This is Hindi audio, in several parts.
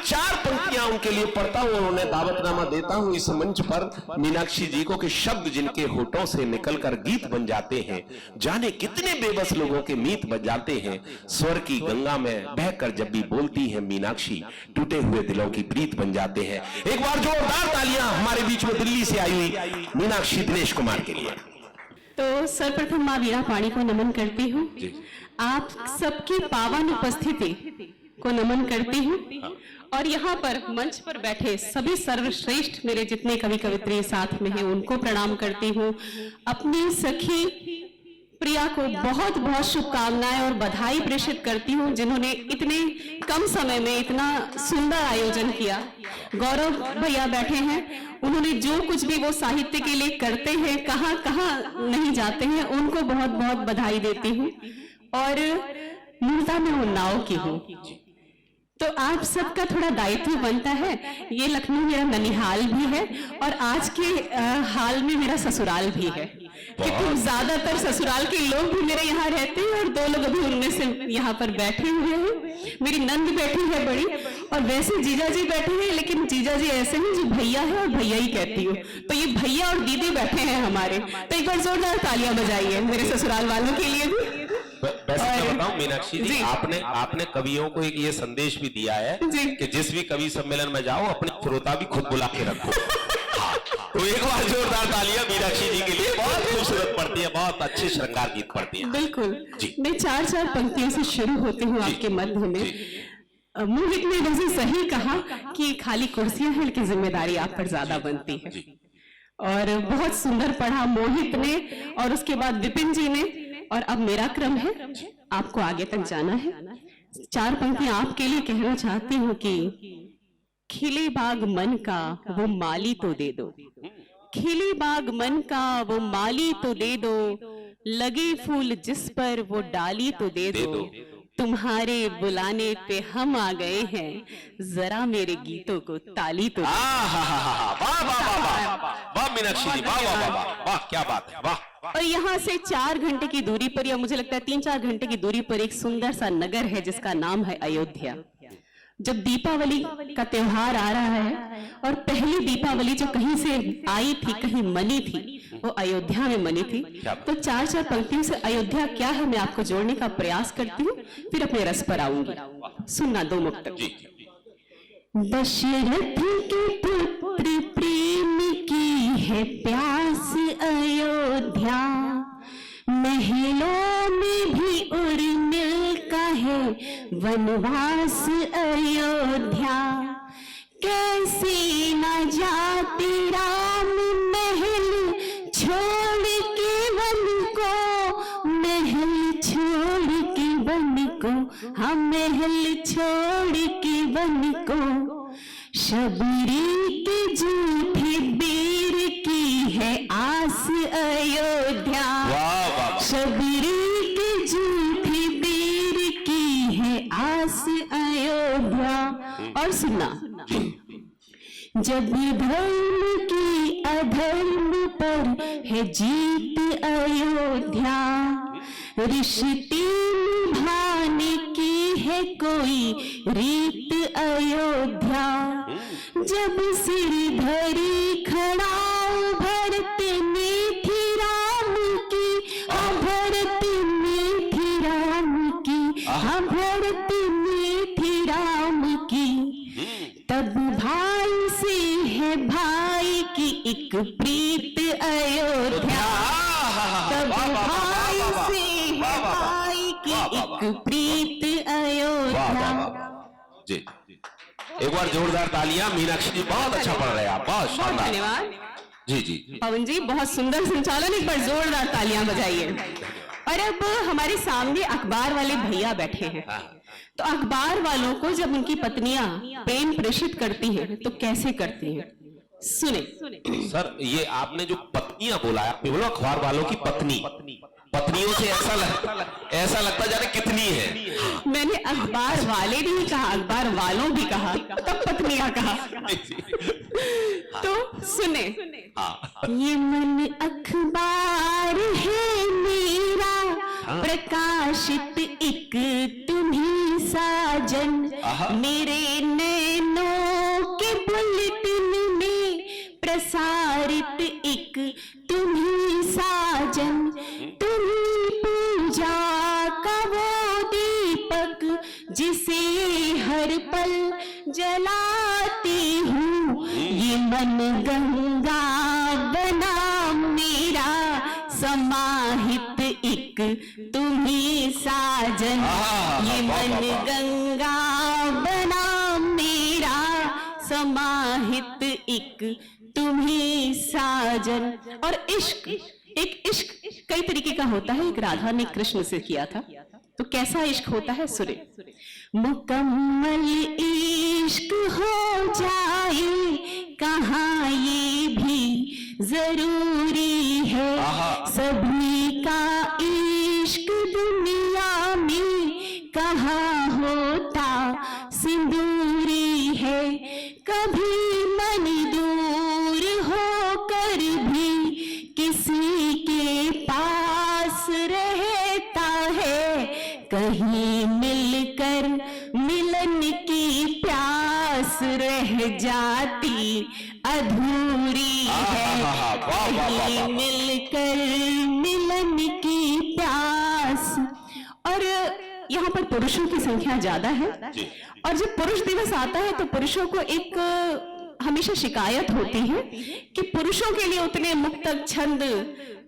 चार पंक्तियां उनके लिए पढ़ता हूं और उन्हें दावतनामा देता हूं इस मंच पर मीनाक्षी जी को कि शब्द जिनके होठों से निकलकर गीत बन जाते हैं, जाने कितने बेबस लोगों के मीत बन जाते हैं। स्वर की गंगा में बहकर जब भी बोलती है मीनाक्षी, टूटे हुए दिलों की प्रीत बन जाते हैं। एक बार जोरदार तालियां हमारे बीच में दिल्ली से आई हुई मीनाक्षी दिनेश कुमार के लिए। तो सर्वप्रथम माँ वीणा पाणी को नमन करती हूँ, आप सबकी पावन उपस्थिति को नमन करती हूँ और यहाँ पर मंच पर बैठे सभी सर्वश्रेष्ठ मेरे जितने कवि कवित्री साथ में हैं उनको प्रणाम करती हूँ। अपनी सखी प्रिया को बहुत बहुत शुभकामनाएं और बधाई प्रेषित करती हूँ, जिन्होंने इतने कम समय में इतना सुंदर आयोजन किया। गौरव भैया बैठे हैं, उन्होंने जो कुछ भी वो साहित्य के लिए करते हैं, कहाँ कहाँ नहीं जाते हैं, उनको बहुत बहुत बधाई देती हूँ। और मूलतः मैं उन्नाव की हूँ, तो आप सबका थोड़ा दायित्व बनता है। ये लखनऊ मेरा ननिहाल भी है और आज के हाल में मेरा ससुराल भी है, क्योंकि ज्यादातर ससुराल के लोग भी मेरे यहाँ रहते हैं और 2 लोग अभी उनमें से यहाँ पर बैठे हुए हैं। मेरी नंद बैठी है बड़ी, और वैसे जीजा जी बैठे हैं, लेकिन जीजा जी ऐसे हैं जो भैया है और भैया ही कहती हूँ, तो ये भैया और दीदी बैठे हैं हमारे। तो एक बार जोरदार तालियां बजाइए मेरे ससुराल वालों के लिए भी। वैसे मैं बताऊं मीनाक्षी जी, आपने कवियों को एक ये संदेश भी दिया है कि जिस भी कवि सम्मेलन में जाओ अपने श्रोता भी खुद बुला के रखो। तो एक बार जोरदार तालियां मीनाक्षी जी के लिए। बहुत खूबसूरत पढ़ती है, बहुत अच्छे श्रृंगार गीत पढ़ती है। बिल्कुल मैं 4-4 पंक्तियों से शुरू होती हूँ आपके मध्य में। मोहित ने वैसे सही कहा कि खाली कुर्सियां हैं लेकिन जिम्मेदारी आप पर ज्यादा बनती है, और बहुत सुंदर पढ़ा मोहित ने और उसके बाद विपिन जी ने, और अब मेरा क्रम है, आपको आगे तक जाना है। 4 पंक्तियां आपके लिए कहना चाहती हूँ कि खिले बाग मन का वो माली तो दे दो, खिले बाग मन का वो माली तो दे दो, लगे फूल जिस पर वो डाली तो दे दो, तुम्हारे बुलाने पे हम आ गए हैं, जरा मेरे गीतों को ताली तो दो। वाह वाह वाह वाह मीनाक्षी जी, वाह वाह वाह वाह, क्या बात है, वाह। और यहाँ से 4 घंटे की दूरी पर, या मुझे लगता है 3-4 घंटे की दूरी पर एक सुंदर सा नगर है जिसका नाम है अयोध्या। जब दीपावली का त्योहार आ रहा है और पहली दीपावली जो कहीं से आई थी, कहीं मनी थी, वो अयोध्या में मनी थी। तो 4-4 पंक्तियों से अयोध्या क्या है मैं आपको जोड़ने का प्रयास करती हूँ, फिर अपने रस पर आऊंगी। सुनना 2 मुक्त। दशरथ के पुत्र प्रेम की है प्यास अयोध्या, महलों में भी उर्मिल का है वनवास अयोध्या, कैसे न जाते राम महल छोड़ के वन को, महल छोड़ के वन को, हम महल छोड़ के वन को, शबरी के झूठे बेर की है आस अयोध्या, शबरी के झूठे बेर की है आस अयोध्या। और सुनना, जब धर्म की अधर्म पर है जीत अयोध्या, रिश्ते निभाने की है कोई रीत अयोध्या, जब सिर धरी खड़ा भरत ने थी राम की, भरत ने थी राम की, भरत ने थी राम की, तब भाई से है भाई की एक प्रीत अयोध्या, तब भाई से है भाई की एक प्रीत अयोध्या। जी एक बार जोरदार तालियां। मीनाक्षी जी बहुत अच्छा पढ़ रहे हैं आप, बहुत शानदार। धन्यवाद जी जी। पवन जी बहुत सुंदर संचालन, एक बार जोरदार तालियां बजाइए। और अब हमारे सामने अखबार वाले भैया बैठे हैं, तो अखबार वालों को जब उनकी पत्नियां पेन प्रेषित करती हैं तो कैसे करती हैं, सुने। सर ये आपने जो पत्नियां बोला है, बोलो अखबार वालों की पत्नी, पत्नियों से ऐसा लगता जाने कितनी है। मैंने अखबार वाले नहीं कहा, अखबार वालों भी कहा, तब पत्नियां कहा। तो सुने, ये मन अखबार है मेरा, प्रकाशित एक तुम्हीं साजन, मेरे नैनों के बुलेटिन में प्रसारित एक तुम ही साजन, तुम ही पूजा का वो दीपक जिसे हर पल जलाती हूँ। ये मन गंगा बना मेरा समाहित एक तुम ही साजन, ये मन गंगा बना मेरा समाहित एक तुम ही साजन। और इश्क, एक इश्क कई तरीके का होता है। एक राधा ने कृष्ण से किया था, तो कैसा इश्क होता है सुने। मुकम्मल इश्क हो जाए कहाँ ये भी जरूरी है, सभी का इश्क दुनिया में कहाँ होता सिंदूरी है। कभी मन दूर होकर भी किसी के पास रहता है, कहीं मिलकर मिलन की प्यास रह जाती अधूरी है, कहीं मिलकर मिलन की प्यास। और यहाँ पर पुरुषों की संख्या ज्यादा है, और जब पुरुष दिवस आता है तो पुरुषों को एक हमेशा शिकायत होती है कि पुरुषों के लिए उतने मुक्तक छंद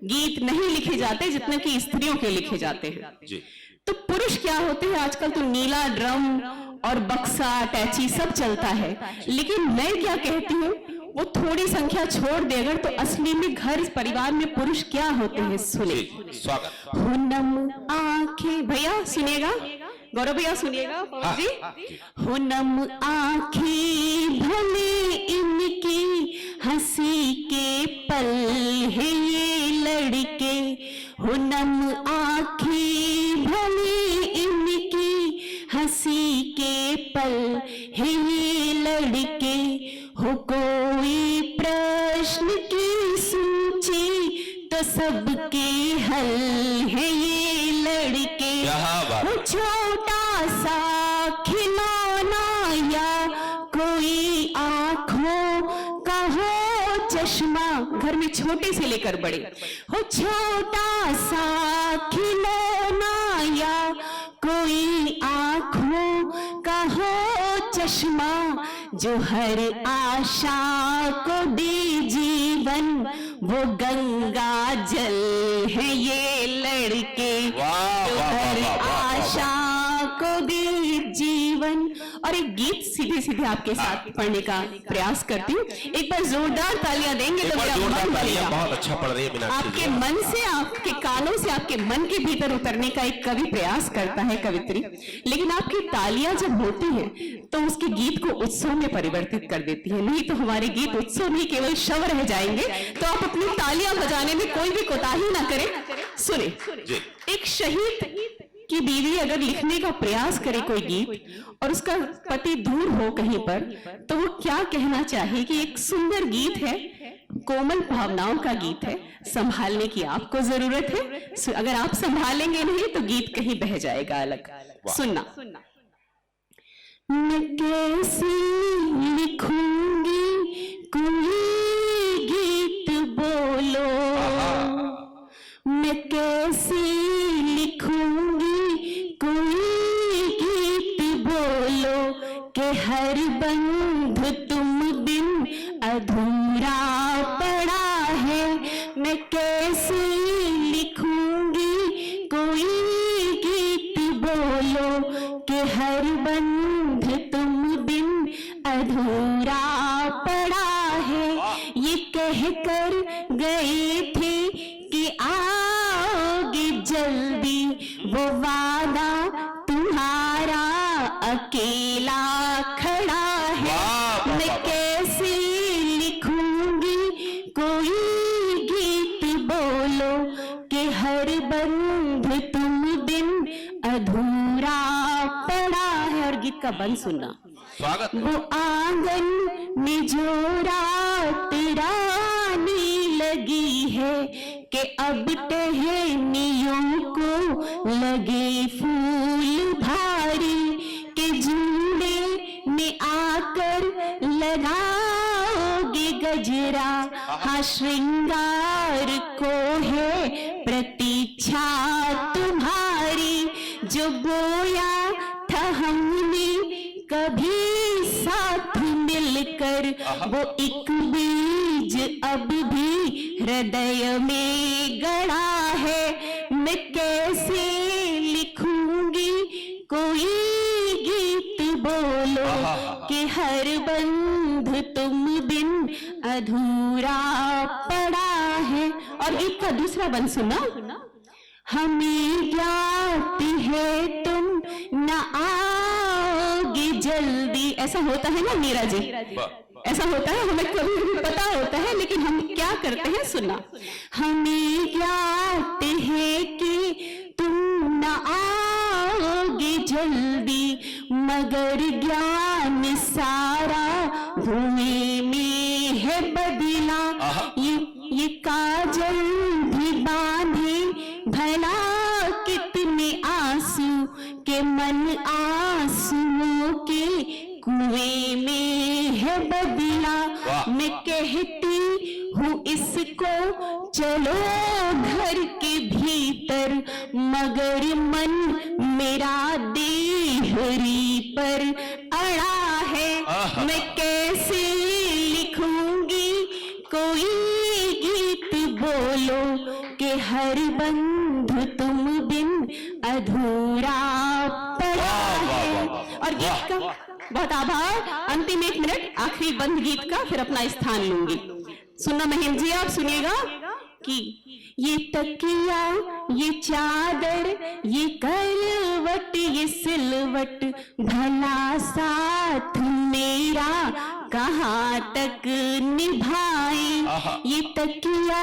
गीत नहीं लिखे जाते जितने कि स्त्रियों के लिखे जाते हैं। तो पुरुष क्या होते हैं, आजकल तो नीला ड्रम और बक्सा अटैची सब चलता है, लेकिन मैं क्या कहती हूँ, वो थोड़ी संख्या छोड़ दे अगर, तो असली में घर परिवार में पुरुष क्या होते हैं सुने। स्वागत। हुनम आंखें, भैया सुनिएगा, गौरव भैया सुनिएगा, जी। हुनम आंखें भले इनकी हंसी के पल है ये लड़के, हुनम आंखें भले इनकी हंसी के पल है ये लड़के। हो कोई प्रश्न की सूची तो सबके हल है ये लड़के। वो छोटा सा खिलौना या कोई आंखों का हो चश्मा, घर में छोटे से लेकर बड़े, हो छोटा सा खिलौना या कोई आंखों का हो चश्मा, जो हर आशा को दे जीवन, वो गंगा जल है ये लड़के। जो हर आशा को दे जीवन। और एक गीत सीधे सीधे आपके साथ पढ़ने का प्रयास करती हूँ, एक बार जोरदार तालियां देंगे तो मेरा मन भरेगा। बहुत अच्छा पढ़ रही है आपके मन से, आपके कानों से, आपके मन के भीतर उतरने का एक कवि प्रयास करता है, कवित्री। लेकिन आपकी तालियां जब होती हैं तो उसके गीत को उत्सव में परिवर्तित कर देती है, नहीं तो हमारे गीत उत्सव में केवल शव रह जाएंगे। तो आप अपनी तालियां बजाने में कोई भी कोताही ना करें। सुने, एक शहीद की बीवी अगर लिखने का प्रयास करे कोई गीत और उसका पति दूर हो कहीं पर, तो वो क्या कहना चाहे कि एक सुंदर गीत है, कोमल भावनाओं का गीत है, संभालने की आपको जरूरत है। अगर आप संभालेंगे नहीं तो गीत कहीं बह जाएगा अलग। सुनना। मैं कैसे लिखूंगी कोई गीत बोलो, मैं कैसे लिखूंगी कोई गीत बोलो, कि हर बंध तुम बिन अधूरा पड़ा है। मैं कैसे लिखूंगी कोई गीत बोलो, कि हर बंध तुम बिन अधूरा पड़ा है। ये कहकर गए थे कि आओगे जल्दी, वो वादा तुम्हारा अकेला खड़ा है। मैं कैसे लिखूंगी कोई गीत बोलो, कि हर बंध तुम बिन अधूरा पड़ा है। और गीत का बंद सुनना। स्वागत। वो आंगन में जो रात रानी लगी है, कि अब टहनियों को लगे फूल भारी। आकर लगाओगे गजरा, हाँ श्रृंगार को है प्रतीक्षा तुम्हारी। जो बोया था हमने कभी साथ मिलकर, वो एक बीज अब भी हृदय में गड़ा है। मैं कैसे लिखूंगी कोई गीत बोलो, कि हर बंध तुम बिन अधूरा पड़ा है। और गीत का दूसरा बंध सुना। हमें ज्ञात है तुम न आओगे जल्दी। ऐसा होता है ना मीरा जी, ऐसा होता है, हमें कभी कभी पता होता है, लेकिन हम क्या करते हैं, सुनना। हमें ज्ञात है कि तुम न आओगे जल्दी, मगर ज्ञान सारा धुएं में है बदला। ये काजल भी बांधे भला कितने आंसू, के मन आंसुओं के कुएं में है बदला। मैं कहती हूँ इसको चलो घर के भीतर, मगर मन मेरा देहरी पर अड़ा है। मैं कैसे लिखूंगी कोई गीत बोलो, कि हर बंध तुम बिन अधूरा पड़ा है। और गीत का बहुत आभार। अंतिम 1 मिनट आखिरी बंद गीत का, फिर अपना स्थान लूंगी। सुनना महेंद्र जी, आप सुनिएगा कि ये तकिया, ये चादर, ये करवट, ये सिलवट, भला साथ मेरा कहाँ तक निभाए। ये तकिया,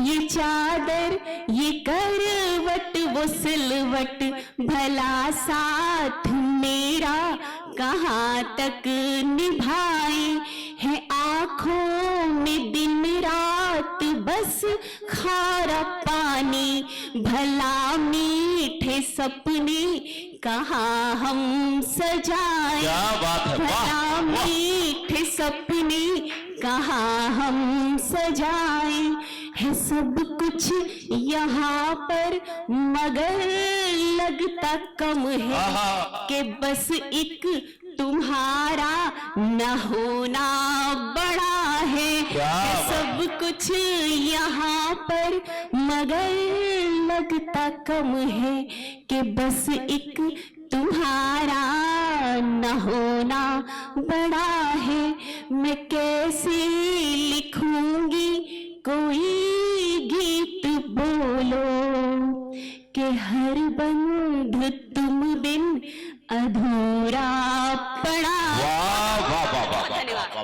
ये चादर, ये करवट, वो सिलवट, भला साथ मेरा कहाँ तक निभाए। है आंखों में दिन रात बस खारा पानी, भला मीठे सपने कहाँ हम सजाए। क्या बात है, भला मीठे सपने कहाँ हम सजाए। है सब कुछ यहाँ पर मगर लगता कम है, कि बस एक तुम्हारा न होना बड़ा है। सब कुछ यहाँ पर मगर लगता कम है, कि बस एक तुम्हारा न होना बड़ा है। मैं कैसे लिखूंगी कोई गीत बोलो, कि हर बंध तुम बिन अधूरा पड़ा। वाह वाह वाह वाह।